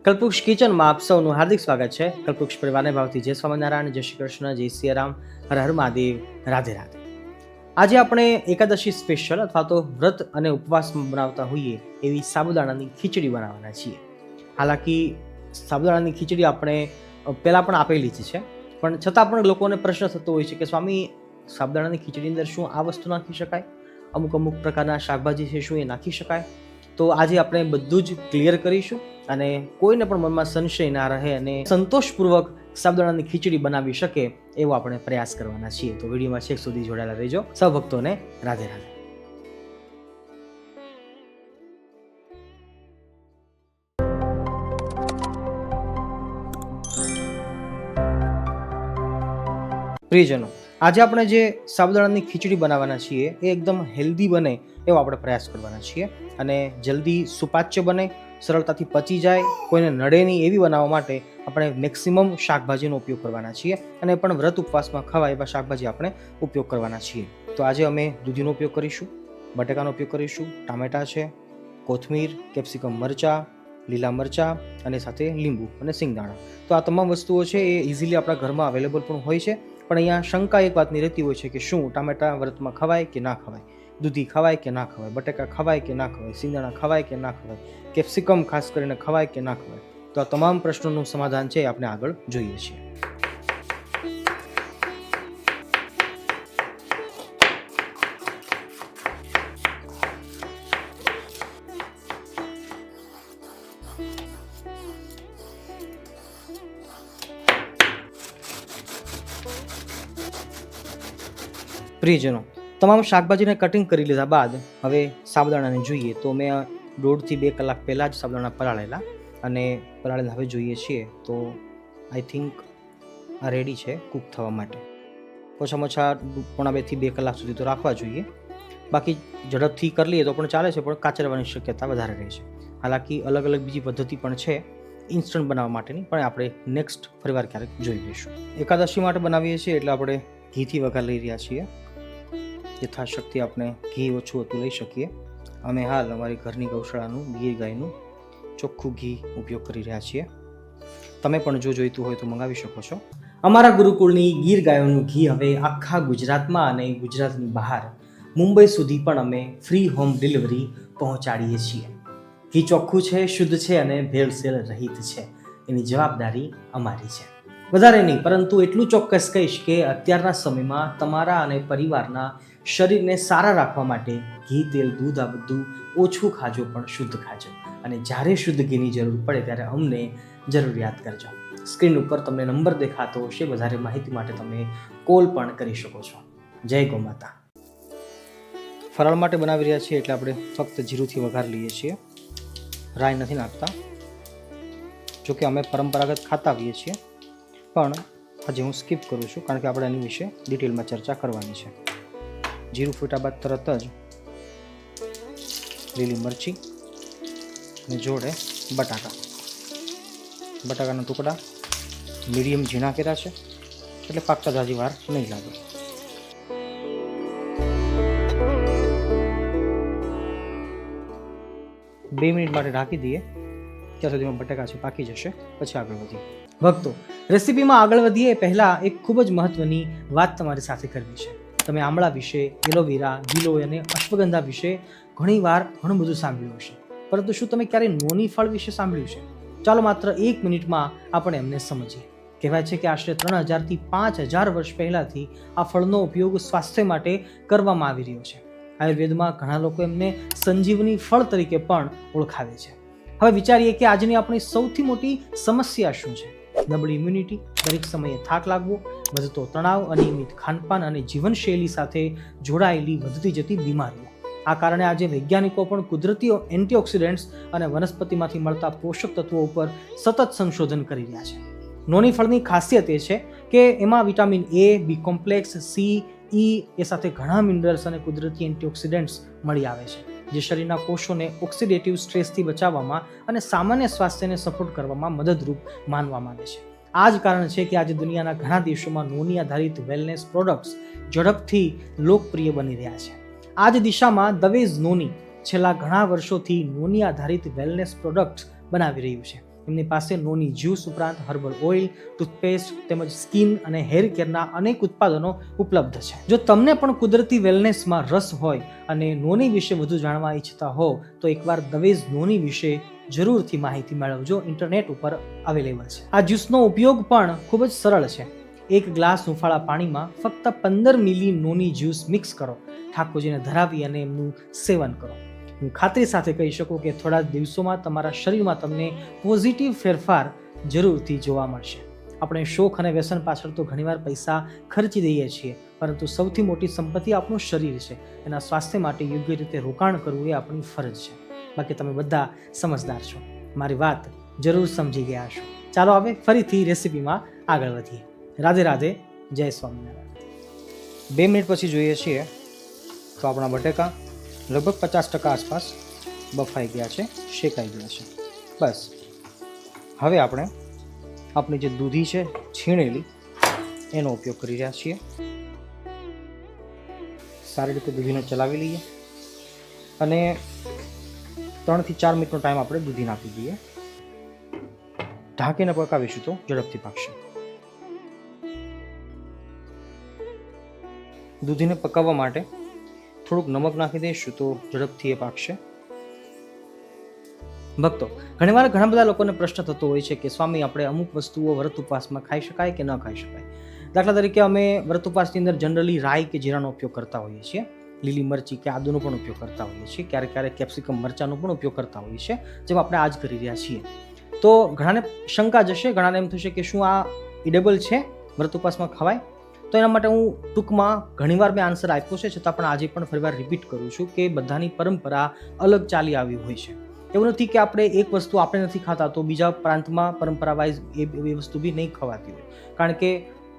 કલ્પવૃક્ષ કિચનમાં આપ સૌનું હાર્દિક સ્વાગત છે. કલ્પવૃક્ષ પરિવારને ભાવથી જય સ્વામિનારાયણ, જય શ્રી કૃષ્ણ, જય સિયારામ, હર હર મહાદેવ, રાધે રાધે. આજે આપણે એકાદશી સ્પેશિયલ અથવા તો વ્રત અને ઉપવાસમાં બનાવતા હોઈએ એવી સાબુદાણાની ખીચડી બનાવવાના છીએ. હાલાકી સાબુદાણાની ખીચડી આપણે પહેલાં પણ આપેલી જ છે, પણ છતાં પણ લોકોને પ્રશ્ન થતો હોય છે કે સ્વામી, સાબુદાણાની ખીચડીની અંદર શું આ વસ્તુ નાખી શકાય? અમુક પ્રકારના શાકભાજી છે, શું એ નાખી શકાય? તો આજે આપણે બધું જ ક્લિયર કરીશું અને કોઈને પણ મનમાં સંશય ના રહે અને સંતોષપૂર્વક સાબુદાણાની ખીચડી બનાવી શકે એવો આપણે પ્રયાસ કરવાના છીએ. તો વિડીયોમાં છેક સુધી જોડાયેલા રહેજો. સૌ ભક્તોને રાધે રાધે. પ્રિયજનો, આજે આપણે જે સાબુદાણાની ખીચડી બનાવવાના છીએ એ એકદમ હેલ્ધી બને એવો આપણે પ્રયાસ કરવાના છીએ અને જલ્દી સુપાચ્ય બને, સરળતાથી પચી જાય, કોઈને નડે નહીં એવી બનાવવા માટે આપણે મેક્સિમમ શાકભાજીનો ઉપયોગ કરવાના છીએ અને પણ વ્રત ઉપવાસમાં ખવાય એવા શાકભાજી આપણે ઉપયોગ કરવાના છીએ. તો આજે અમે દૂધીનો ઉપયોગ કરીશું, બટાકાનો ઉપયોગ કરીશું, ટામેટાં છે, કોથમીર, કેપ્સિકમ, મરચાં, લીલા મરચાં અને સાથે લીંબુ અને સિંગદાણા. તો આ તમામ વસ્તુઓ છે એ ઇઝીલી આપણા ઘરમાં અવેલેબલ પણ હોય છે. પણ અહીંયા શંકા એક વાતની રહેતી હોય છે કે શું ટામેટા વ્રતમાં ખવાય કે ના ખવાય, દૂધી ખવાય કે ના ખવાય, બટાકા ખવાય કે ના ખવાય, સિંગદાણા ખવાય કે ના ખવાય, કેપ્સિકમ ખાસ કરીને ખવાય કે ના ખવાય. તો આ તમામ પ્રશ્નોનું સમાધાન છે આપણે આગળ જોઈએ છીએ. પ્રિયજનો, તમામ શાકભાજીને કટિંગ કરી લીધા બાદ હવે સાબુદાણાને જોઈએ. તો મેં 1.5 થી 2 કલાક પહેલાં જ સાબુદાણા પલાળેલા અને પલાળેલા હવે જોઈએ છીએ તો આઈ થિંક આ રેડી છે કૂક થવા માટે. ઓછામાં ઓછા 1.5 થી 2 કલાક સુધી તો રાખવા જોઈએ. બાકી ઝડપથી કરી લઈએ તો પણ ચાલે છે, પણ કાચા રહેવાની શક્યતા વધારે રહે છે. હાલાકી અલગ અલગ બીજી પદ્ધતિ પણ છે ઇન્સ્ટન્ટ બનાવવા માટેની, પણ આપણે નેક્સ્ટ ફરીવાર ક્યારેક જોઈ લઈશું. એકાદશી માટે બનાવીએ છીએ એટલે આપણે ઘીથી વઘાર લઈ રહ્યા છીએ. યથાશક્તિ આપણે ઘી ઓછું હતું લઈ શકીએ. અમે હાલ અમારી ઘરની ગૌશાળાનું ગીર ગાયનું ચોખ્ખું ઘી ઉપયોગ કરી રહ્યા છીએ. તમે પણ જો જોઈતું હોય તો મંગાવી શકો છો. અમારા ગુરુકુળની ગીર ગાયોનું ઘી હવે આખા ગુજરાતમાં અને ગુજરાતની બહાર મુંબઈ સુધી પણ અમે ફ્રી હોમ ડિલિવરી પહોંચાડીએ છીએ. ઘી ચોખ્ખું છે, શુદ્ધ છે અને ભેળસેળ રહિત છે. એની જવાબદારી અમારી છે. વધારે નહીં, પરંતુ એટલું ચોક્કસ કહીશ કે અત્યારના સમયમાં તમારા અને પરિવારના શરીરને સારા રાખવા માટે ઘી, તેલ, દૂધ આ બધું ઓછું ખાજો પણ શુદ્ધ ખાજો. અને જ્યારે શુદ્ધ ઘીની જરૂર પડે ત્યારે અમને જરૂરિયાત કરજો. સ્ક્રીન ઉપર તમને નંબર દેખાતો હશે. વધારે માહિતી માટે તમે કોલ પણ કરી શકો છો. જય ગૌ માતા. ફરાળ માટે બનાવી રહ્યા છીએ એટલે આપણે ફક્ત જીરુંથી વઘાર લઈએ છીએ, રાઈ નથી નાખતા. જોકે અમે પરંપરાગત ખાતા આવીએ છીએ, પણ આજે હું સ્કીપ કરું છું કારણ કે આપણે એની વિશે ડિટેલમાં ચર્ચા કરવાની છે. જીરું ફૂટ્યા બાદ તરત જ લીલી મરચી અને જોડે બટાકાના ટુકડા મીડિયમ ઝીણા કર્યા છે એટલે પાકતા જાજી વાર નહીં લાગે. બે મિનિટ માટે ઢાંકી દઈએ, ત્યાં સુધીમાં બટાકા છે પાકી જશે, પછી આગળ વધીએ. ભક્તો, રેસીપીમાં આગળ વધીએ પહેલાં એક ખૂબ જ મહત્વની વાત તમારી સાથે કરવી છે. તમે આમળા વિશે, એલોવેરા, ગીલોય અને અશ્વગંધા વિશે ઘણીવાર ઘણું બધું સાંભળ્યું હશે, પરંતુ શું તમે ક્યારેય નોની ફળ વિશે સાંભળ્યું છે? ચાલો માત્ર 1 મિનિટમાં આપણે એમને સમજીએ. કહેવાય છે કે આશરે 3000 થી 5000 વર્ષ પહેલાંથી આ ફળનો ઉપયોગ સ્વાસ્થ્ય માટે કરવામાં આવી રહ્યો છે. આયુર્વેદમાં ઘણા લોકો એમને સંજીવની ફળ તરીકે પણ ઓળખાવે છે. હવે વિચારીએ કે આજની આપણી સૌથી મોટી સમસ્યા શું છે? નબળી ઇમ્યુનિટી, દરેક સમયે થાક લાગવો, વધતો તણાવ, અનિયમિત ખાનપાન અને જીવનશૈલી સાથે જોડાયેલી વધતી જતી બીમારીઓ. આ કારણે આજે વૈજ્ઞાનિકો પણ કુદરતી એન્ટીઓક્સિડન્ટ્સ અને વનસ્પતિમાંથી મળતા પોષક તત્વો ઉપર સતત સંશોધન કરી રહ્યા છે. નોની ફળની ખાસિયત એ છે કે એમાં vitamin A, B complex, C, E એ સાથે ઘણા મિનરલ્સ અને કુદરતી એન્ટીઓક્સિડન્ટ્સ મળી આવે છે, જે શરીરના કોષોને ઓક્સિડેટિવ સ્ટ્રેસથી બચાવવામાં અને સામાન્ય સ્વાસ્થ્યને સપોર્ટ કરવામાં મદદરૂપ માનવામાં આવે છે. આ જ કારણ છે કે આજે દુનિયાના ઘણા દેશોમાં નોની આધારિત વેલનેસ પ્રોડક્ટ્સ ઝડપથી લોકપ્રિય બની રહ્યા છે. આ જ દિશામાં દવેઝ નોની છેલ્લા ઘણા વર્ષોથી નોની આધારિત વેલનેસ પ્રોડક્ટ્સ બનાવી રહ્યું છે. એમની પાસે નોની જ્યુસ ઉપરાંત હર્બલ ઓઇલ, ટૂથપેસ્ટ તેમજ સ્કિન અને હેર કેરના અનેક ઉત્પાદનો ઉપલબ્ધ છે. જો તમને પણ કુદરતી વેલનેસમાં રસ હોય અને નોની વિશે વધુ જાણવા ઈચ્છતા હો તો એકવાર દવેઝ નોની વિશે જરૂરથી માહિતી મેળવજો. ઇન્ટરનેટ ઉપર અવેલેબલ છે. આ જ્યુસનો ઉપયોગ પણ ખૂબ જ સરળ છે. 1 ગ્લાસ હુંફાળા પાણીમાં ફક્ત 15 મિલી નોની જ્યુસ મિક્સ કરો, ઠાકોરજીને ધરાવી અને એમનું સેવન કરો. હું ખાતરી સાથે કહી શકું કે થોડા દિવસોમાં તમારા શરીરમાં તમને પોઝિટિવ ફેરફાર જરૂરથી જોવા મળશે. આપણે શોખ અને વ્યસન પાછળ તો ઘણીવાર પૈસા ખર્ચી દઈએ છીએ, પરંતુ સૌથી મોટી સંપત્તિ આપણું શરીર છે. એના સ્વાસ્થ્ય માટે યોગ્ય રીતે રોકાણ કરવું એ આપણી ફરજ છે. બાકી તમે બધા સમજદાર છો, મારી વાત જરૂર સમજી ગયા છો. ચાલો હવે ફરીથી રેસીપીમાં આગળ વધીએ. રાધે રાધે, જય સ્વામિનારાયણ. 2 મિનિટ પછી જોઈએ છીએ તો આપણા બટેકા લગભગ 50% આસપાસ બફાઈ ગયા છે, શેકાઈ ગયા છે. બસ હવે આપણે આપણી જે દૂધી છે છીણેલી એનો ઉપયોગ કરી રહ્યા છીએ. સારી રીતે દૂધીને ચલાવી લઈએ અને 3 થી 4 મિનિટનો ટાઈમ આપણે દૂધીને આપી દઈએ. ઢાંકીને પકાવીશું તો ઝડપથી પાકશે. દૂધીને પકાવવા માટે થોડુંક નમક નાખી દઈશું તો ઝડપથી એ પાકશે. ભક્તો, ઘણીવાર ઘણા બધા લોકોને પ્રશ્ન થતો હોય છે કે સ્વામી, આપણે અમુક વસ્તુઓ વ્રત ઉપવાસમાં ખાઈ શકાય કે ન ખાઈ શકાય. દાખલા તરીકે અમે વ્રત ઉપવાસની અંદર જનરલી રાઈ કે જીરાનો ઉપયોગ કરતા હોઈએ છીએ, લીલી મરચી કે આદુનો પણ ઉપયોગ કરતા હોઈએ છીએ, ક્યારેક ક્યારેક કેપ્સિકમ મરચાંનો પણ ઉપયોગ કરતા હોઈએ છીએ, જેમ આપણે આજ કરી રહ્યા છીએ. તો ઘણાને શંકા જશે, ઘણાને એમ થશે કે શું આ ઇડેબલ છે, વ્રત ઉપવાસમાં ખવાય? તો એના માટે હું ટૂંકમાં ઘણીવાર મેં આન્સર આપ્યો છે, છતાં પણ આજે પણ ફરીવાર રિપીટ કરું છું કે બધાની પરંપરા અલગ ચાલી આવી હોય છે. એવું નથી કે આપણે એક વસ્તુ આપણે નથી ખાતા તો બીજા પ્રાંતમાં પરંપરા વાઇઝ એ વસ્તુ બી નહીં ખવાતી હોય. કારણ કે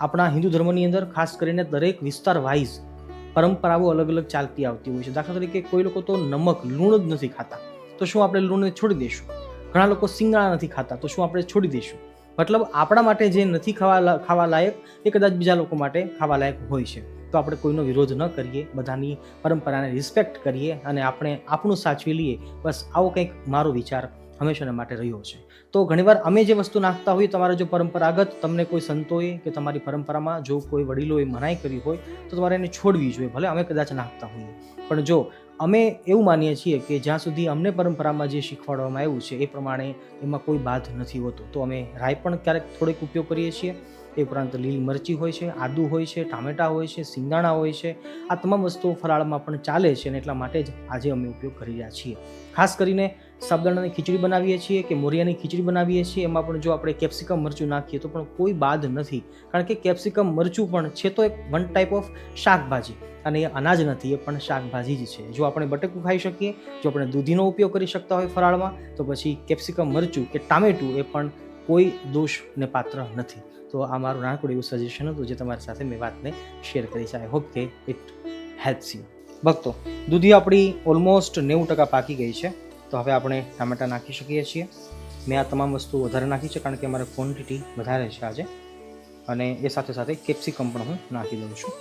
આપણા હિન્દુ ધર્મની અંદર ખાસ કરીને દરેક વિસ્તાર વાઇઝ પરંપરાઓ અલગ અલગ ચાલતી આવતી હોય છે. દાખલા તરીકે કોઈ લોકો તો નમક, લૂણ જ નથી ખાતા, તો શું આપણે લૂણને છોડી દઈશું? ઘણા લોકો સિંગાણા નથી ખાતા, તો શું આપણે છોડી દઈશું? મતલબ આપણા માટે જે નથી ખાવા લાયક એ કદાચ બીજા લોકો માટે ખાવા લાયક હોય છે. તો આપણે કોઈનો વિરોધ ન કરીએ, બધાની પરંપરાને રિસ્પેક્ટ કરીએ અને આપણે આપણું સાચવી લઈએ. બસ આવો કંઈક મારો વિચાર હંમેશાના માટે રહ્યો છે. તો ઘણીવાર અમે જે વસ્તુ નાખતા હોઈએ, તમારે જો પરંપરાગત તમને કોઈ સંતોએ કે તમારી પરંપરામાં જો કોઈ વડીલોએ મનાઈ કરી હોય તો તમારે એને છોડવી જોઈએ. ભલે અમે કદાચ નાખતા હોઈએ, પણ જો અમે એવું માનીએ છીએ કે જ્યાં સુધી અમને પરંપરામાં જે શીખવાડવામાં આવ્યું છે એ પ્રમાણે એમાં કોઈ બાધ નથી હોતો, તો અમે રાઈ પણ ક્યારેક થોડીક ઉપયોગ કરીએ છીએ. એ ઉપરાંત લીલી મરચી હોય છે, આદુ હોય છે, ટામેટાં હોય છે, સિંગાણા હોય છે. આ તમામ વસ્તુઓ ફરાળમાં પણ ચાલે છે અને એટલા માટે જ આજે અમે ઉપયોગ કરી રહ્યા છીએ. ખાસ કરીને સાબુદાણાની ખીચડી બનાવીએ છીએ કે મોરિયાની ખીચડી બનાવીએ છીએ, એમાં પણ જો આપણે કેપ્સિકમ મરચું નાખીએ તો પણ કોઈ બાદ નથી. કારણ કે કેપ્સિકમ મરચું પણ છે તો એક વન ટાઈપ ઓફ શાકભાજી, અને એ અનાજ નથી, એ પણ શાકભાજી જ છે. જો આપણે બટેકું ખાઈ શકીએ, જો આપણે દૂધીનો ઉપયોગ કરી શકતા હોય ફરાળમાં, તો પછી કેપ્સિકમ મરચું કે ટામેટું એ પણ કોઈ દોષને પાત્ર નથી. તો આ મારું નાનકડું એવું સજેશન હતું જે તમારી સાથે મેં વાતને શેર કરી છે. આઈ હોપ કે ઇટ હેલ્પ્સ યુ. ભક્તો, દૂધી આપણી ઓલમોસ્ટ 90% પાકી ગઈ છે. તો હવે આપણે ટામેટાં નાખી શકીએ છીએ. મેં આ તમામ વસ્તુ વધારે નાખી છે કારણ કે અમારે ક્વોન્ટિટી વધારે છે આજે, અને એ સાથે સાથે કેપ્સિકમ પણ હું નાખી દઉં છું.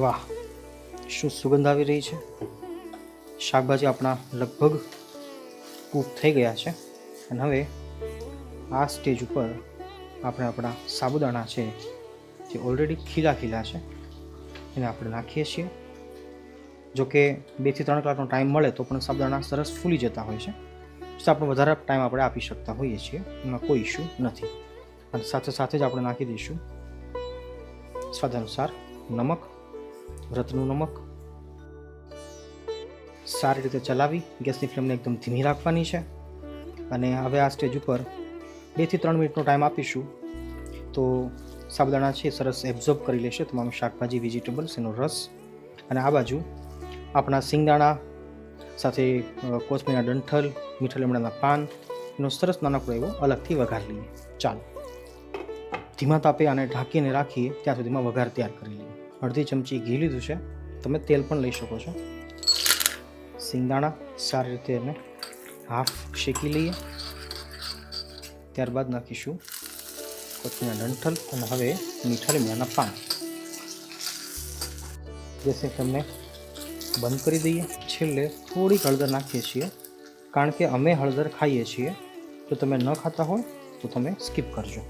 વાહ, શું સુગંધ આવી રહી છે! શાકભાજી આપણા લગભગ કૂક થઈ ગયા છે અને હવે આ સ્ટેજ ઉપર આપણે આપણા સાબુદાણા છે જે ઓલરેડી ખીલા છે એને આપણે નાખીએ છીએ. જો કે 2 થી 3 કલાકનો ટાઈમ મળે તો પણ સાબુદાણા સરસ ફૂલી જતા હોય છે, તો આપણે વધારે ટાઈમ આપણે આપી શકતા હોઈએ છીએ, એમાં કોઈ ઇશ્યુ નથી. અને સાથે સાથે જ આપણે નાખી દઈશું સ્વાદ અનુસાર નમક, વ્રતનું નમક. સારી રીતે ચલાવી ગેસની ફ્લેમને એકદમ ધીમી રાખવાની છે. અને હવે આ સ્ટેજ ઉપર 2 થી 3 મિનિટનો ટાઈમ આપીશું તો સાબુદાણા છે સરસ એબ્ઝોર્બ કરી લેશે તમામ શાકભાજી, વેજીટેબલ્સ, એનો રસ. અને આ બાજુ આપણા સિંગદાણા સાથે કોથમીરના ડંઠલ, મીઠા લીમડાના પાન, એનો સરસ નાનકડો એવો અલગથી વઘાર લઈએ. ચાલો ધીમા તાપે આને ઢાંકીને રાખીએ ત્યાં સુધીમાં વઘાર તૈયાર કરી લઈએ. અડધી ચમચી ઘી લીધું છે, તમે તેલ પણ લઈ શકો છો. સિંગદાણા સારી રીતે એને હાફ શેકી લઈએ. ત્યારબાદ નાખીશું કોથમીરના ડંઠલ અને હવે મીઠા લીમડાના પાન. ગેસની ફ્લેમને બંધ કરી દઈએ. છેલ્લે થોડીક હળદર નાખીએ છીએ કારણ કે અમે હળદર ખાઈએ છીએ. જો તમે ન ખાતા હોય તો તમે સ્કીપ કરજો.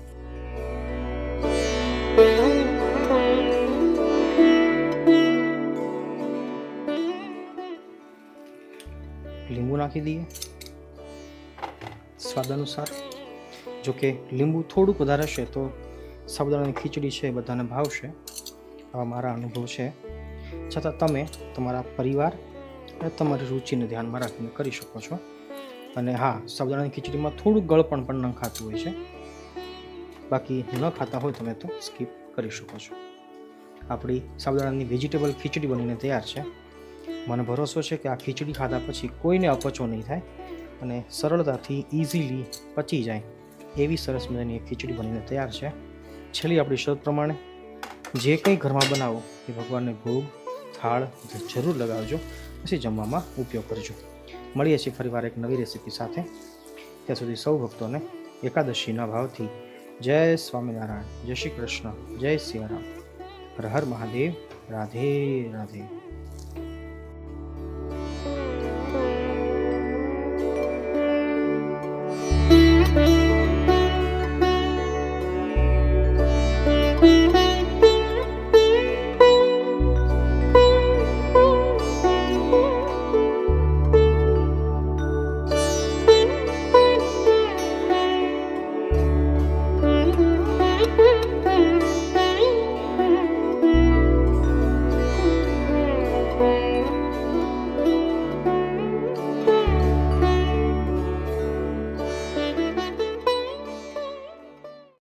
લીંબુ નાખી દઈએ સ્વાદ અનુસાર. જો કે લીંબુ થોડુંક વધારે હશે તો સાબુદાણાની ખીચડી છે એ બધાને ભાવશે, આવા મારા અનુભવ છે. છતાં તમે તમારા પરિવાર અને તમારી રુચિને ધ્યાનમાં રાખીને કરી શકો છો. અને હા, સાબુદાણાની ખીચડીમાં થોડુંક ગળપણ પણ ન ખાતું હોય છે. બાકી ન ખાતા હોય તમે તો સ્કીપ કરી શકો છો. આપણી સાબુદાણાની વેજીટેબલ ખીચડી બનીને તૈયાર છે. મને ભરોસો છે કે આ ખીચડી ખાધા પછી કોઈને અપચો નહીં થાય અને સરળતાથી ઇઝીલી પચી જાય એવી સરસ મજાની એક ખીચડી બનીને તૈયાર છે. છેલ્લી આપણી શરત પ્રમાણે જે કંઈ ઘરમાં બનાવો એ ભગવાનને ભોગ થાળ જરૂર લગાવજો, પછી જમવામાં ઉપયોગ કરજો. મળીએ છીએ ફરીવાર એક નવી રેસીપી સાથે. ત્યાં સુધી સૌ ભક્તોને એકાદશીના ભાવથી જય સ્વામિનારાયણ, જય શ્રી કૃષ્ણ, જય સિયારામ, હર હર મહાદેવ, રાધે રાધે.